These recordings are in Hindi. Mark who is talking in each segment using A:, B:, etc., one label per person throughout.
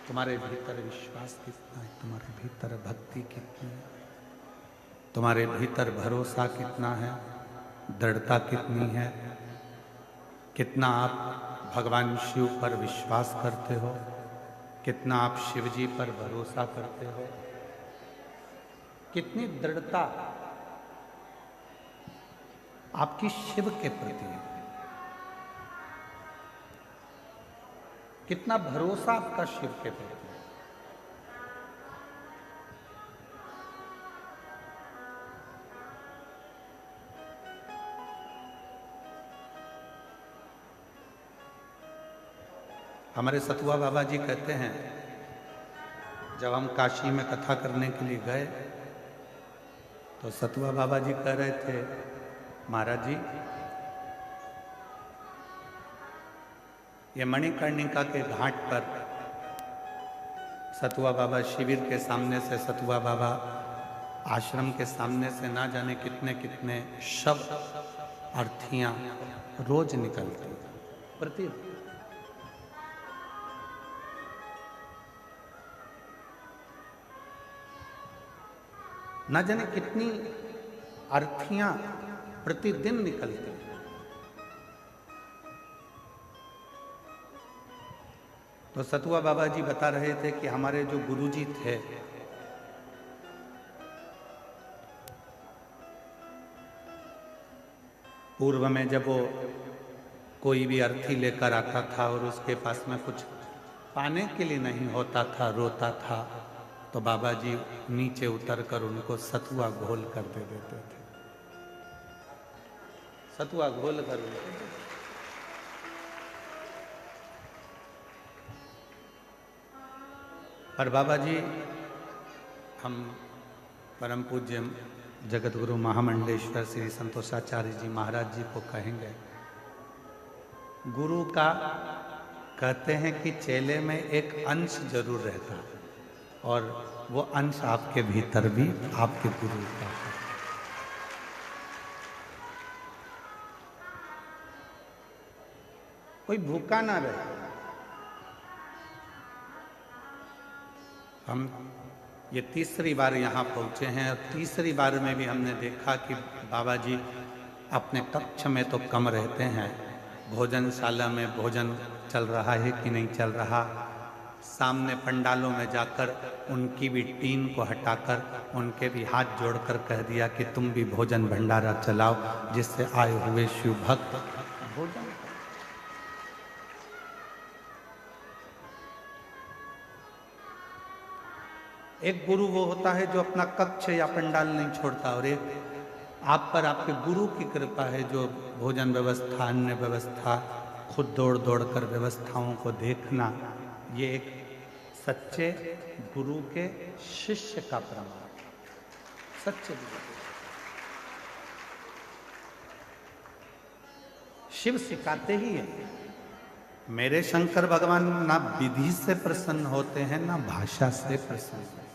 A: तुम्हारे भीतर विश्वास कितना है, तुम्हारे भीतर भक्ति कितनी है, तुम्हारे भीतर भरोसा कितना है, दृढ़ता कितनी है, कितना आप भगवान शिव पर विश्वास करते हो, कितना आप शिव जी पर भरोसा करते हो, कितनी दृढ़ता आपकी शिव के प्रति है, कितना भरोसा आपका शिव के प्रति है। हमारे सतुआ बाबा जी कहते हैं, जब हम काशी में कथा करने के लिए गए तो सतुआ बाबा जी कह रहे थे, महाराज जी ये मणिकर्णिका के घाट पर सतुआ बाबा शिविर के सामने से, सतुआ बाबा आश्रम के सामने से ना जाने कितने कितने शव अर्थियां रोज निकलती प्रतिदिन। ना जाने कितनी अर्थियां प्रतिदिन निकलती हैं। तो सतुआ बाबा जी बता रहे थे कि हमारे जो गुरुजी थे पूर्व में जब वो कोई भी अर्थी लेकर आता था और उसके पास में कुछ पाने के लिए नहीं होता था, रोता था, तो बाबा जी नीचे उतरकर उनको सतुआ घोल कर दे देते थे, सतुआ घोल कर उनको। पर बाबा जी हम परम पूज्य जगत गुरु महामंडलेश्वर श्री संतोषाचार्य जी महाराज जी को कहेंगे, गुरु का कहते हैं कि चेले में एक अंश जरूर रहता है और वो अंश आपके भीतर भी आपके गुरु का है। कोई भूखा ना रहे। हम ये तीसरी बार यहाँ पहुँचे हैं और तीसरी बार में भी हमने देखा कि बाबा जी अपने कक्ष में तो कम रहते हैं, भोजनशाला में भोजन चल रहा है कि नहीं चल रहा, सामने पंडालों में जाकर उनकी भी टीन को हटाकर उनके भी हाथ जोड़कर कह दिया कि तुम भी भोजन भंडारा चलाओ, जिससे आए हुए शिव भक्त भोजन। एक गुरु वो होता है जो अपना कक्ष या पंडाल नहीं छोड़ता, और एक आप पर आपके गुरु की कृपा है जो भोजन व्यवस्था, अन्य व्यवस्था, खुद दौड़ दौड़ कर व्यवस्थाओं को देखना, ये एक सच्चे गुरु के शिष्य का प्रमाण, सच्चे गुरु। शिव सिखाते ही है, मेरे शंकर भगवान ना विधि से प्रसन्न होते हैं ना भाषा से प्रसन्न होते हैं।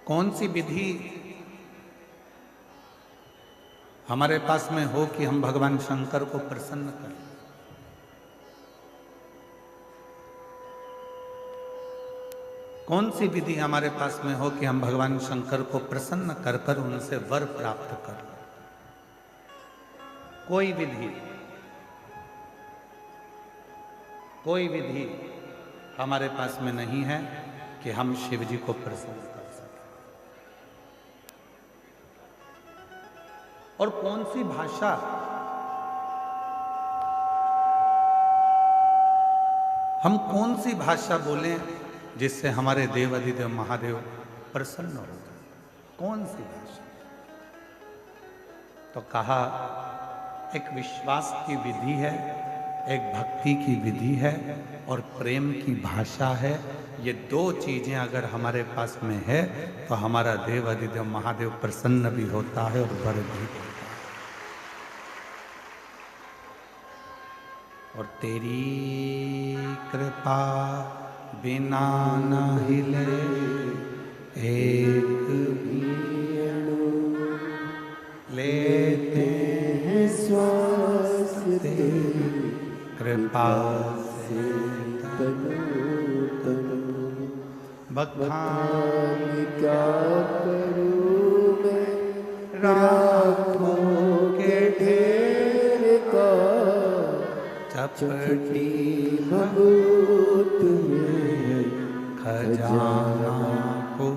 A: कौन सी विधि हमारे पास में हो कि हम भगवान शंकर को प्रसन्न करें? कौन सी विधि हमारे पास में हो कि हम भगवान शंकर को प्रसन्न कर कर उनसे वर प्राप्त करें? कोई विधि, कोई विधि हमारे पास में नहीं है कि हम शिव जी को प्रसन्न कर सकें। और कौन सी भाषा हम कौन सी भाषा बोलें जिससे हमारे देव अधिदेव महादेव प्रसन्न हो जाए? कौन सी भाषा? तो कहा एक विश्वास की विधि है, एक भक्ति की विधि है और प्रेम की भाषा है। ये दो चीजें अगर हमारे पास में है तो हमारा देव अधिदेव महादेव प्रसन्न भी होता है और वर भी होता है। और तेरी कृपा बिना न हिले एक भी अणु, लेते हैं श्वास कृपा से बखान
B: क्या करूं मैं
A: राखों के
B: ढेर का
A: चपटी
B: मबूत में
A: खजाना को